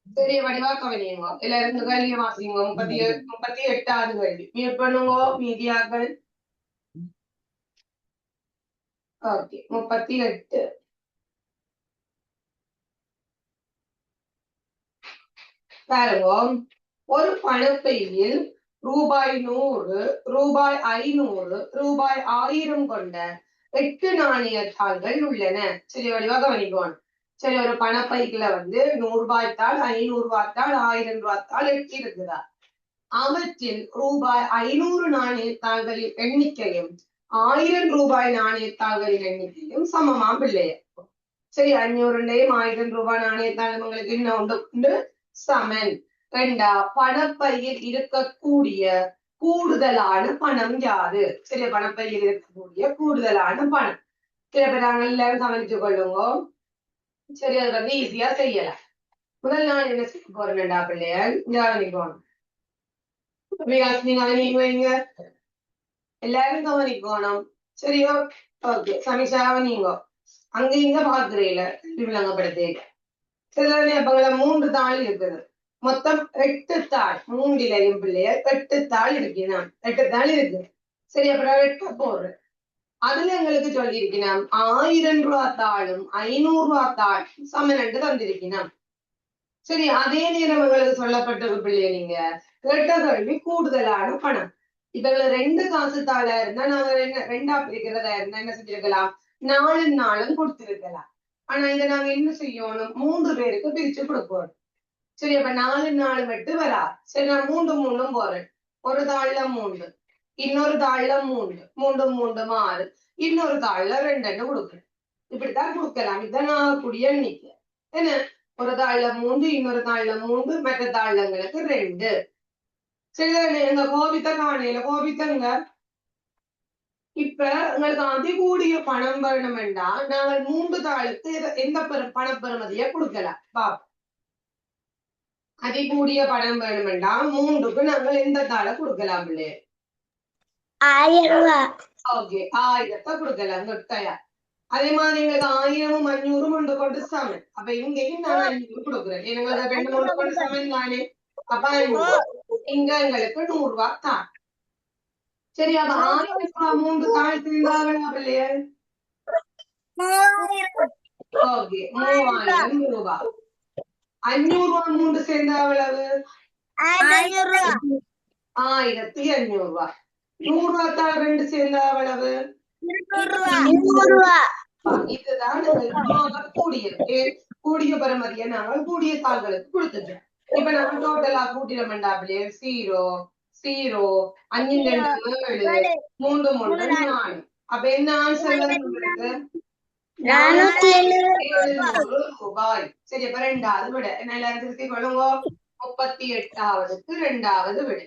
பெரிய வடிவா கவனியுங்க. எல்லாரும் கேள்வியை வாசிங்க. 38வது கேள்வி. மியூட் பண்ணுங்க மீடியாக்கள். ஓகே 38. பாருங்க, ஒரு பணப்பையில் ரூபாய் 100, ரூபாய் 500, ரூபாய் 1000 கொண்ட 8 நாணயத்தாள்கள் உள்ளன. சரி வடிவா கவனிக்கணும். சரி, ஒரு பணப்பைக்குல 100 ரூபாய் தாள், 500 ரூபாய் தாள், 1000 ரூபாய் தாள் 8 இருக்குதா. அவற்றில் ரூபாய் 500 நாணயத்தாள்களின் எண்ணிக்கையும் 1000 ரூபாய் நாணயத்தாள்களின் எண்ணிக்கையும் சமமா பிள்ளைய. சரி, 500யும் 1000 ரூபாய் நாணயத்தாள் உங்களுக்கு என்ன உண்டு? சமன். ரெண்டா, பணப்பையில் இருக்கக்கூடிய கூடுதலான பணம் யாது? சரி, பணப்பையில் இருக்கக்கூடிய கூடுதலான பணம். சில பேர் நாங்கள் எல்லாரும் கவனிச்சு கொள்ளுங்க. சரி, அது ஈஸியா செய்யலாம். முதல் நாள் என்ன செய்ய போறேன்டா பிள்ளையார் கவனிக்கணும். நீங்க கவனிங்க, எல்லாரும் கவனிக்கணும். சரியோ? ஓகே, சமீஷா கவனிங்க. அங்க இங்க பாக்குறீல விளங்கப்படுத்தீங்க. சில அப்பங்களை 3 தாள் இருக்குது. மொத்தம் 8 தாள். 3லையும் பிள்ளையர் 8 தாள் இருக்கணும். 8 தாள் இருக்கு. சரி, அப்புறம் 8 போடுறேன். அதுல எங்களுக்கு சொல்லியிருக்கணும் 1000 ரூபாய் தாளும் 500 ரூபாய் தாள் சமன் என்று தந்திருக்கணும். சரி, அதே நேரம் எங்களுக்கு சொல்லப்பட்டிருக்கு பிள்ளைய, நீங்க கேட்ட கல்வி கூடுதலான பணம். இதுல 2 காசு தாளா இருந்தா நாங்க ரெண்டா பிரிக்கிறதா இருந்தா என்ன செஞ்சிருக்கலாம்? 4 நாளும் கொடுத்திருக்கலாம். ஆனா இதை நாங்க என்ன செய்யணும்? 3 பேருக்கு பிரிச்சு கொடுக்கணும். சரி, அப்ப 4 4 மட்டும் வரா. சரி, நான் 3 3 போறேன். ஒரு தாள்ல 3, இன்னொரு தாள்ல 3, 3 3 6, இன்னொரு தாள்ல 2 கொடுக்குறேன். இப்படித்தான் கொடுக்கலாம். இதான் நான் கூடிய எண்ணிக்கை. என்ன, ஒரு தாள்ல 3, இன்னொரு தாள்ல 3, மற்ற தாள்லங்களுக்கு 2. சரி, எங்க கோபித்த காணையில கோபித்தங்க. இப்ப உங்களுக்கு அதிகூடிய பணம் வேணும் என்றால் நாங்கள் 3 தாளுக்கு எந்த பணப்பெறுமதியை கொடுக்கலாம் பாப்போம். அதிகூடிய பணம் வேணும் என்றால் 3க்கு நாங்கள் எந்த தாளை கொடுக்கலாம் பிள்ளை? 1000 ரூபாய். ஓகே, 1000 கொடுக்கலாம் தொட்டையா. அதே மாதிரி எங்களுக்கு 1000ம் 500ம் கொண்டு சமன். அப்ப இங்கேயும் நான் 500 கொடுக்குறேன். எங்களுக்கு 2 3 கொண்டு சமன் தானே. அப்ப 500. இங்க எங்களுக்கு 100 ரூபாய் தான். சரி, அப்ப 1000 ரூபாய் 3 தாள் இருந்தாங்களா பிள்ளைய? ஓகே, 3000 ரூபாய். 500 ரூபாய் 3 சேர்ந்தா எவ்வளவு? 1500 ரூபாய். 100 ரூபாய் தாள் 2 சேர்ந்தா எவ்வளவு? 200 ரூபாய். இதுதான் கூடிய பெறுமதியை நாங்கள் கூடிய தாள்களுக்கு கொடுத்துட்டோம். இப்ப நம்ம டோட்டலா கூட்டிடமெண்டா அப்படியே 0 0 5 2 7 3 3 4. அப்ப என்ன ஆன்சர் உங்களுக்கு? 470 ரூபாய். சரி, அப்ப 2வது விட என்ன எல்லாரும் திருத்தி கொள்ளுங்க. 38வது 2வது விட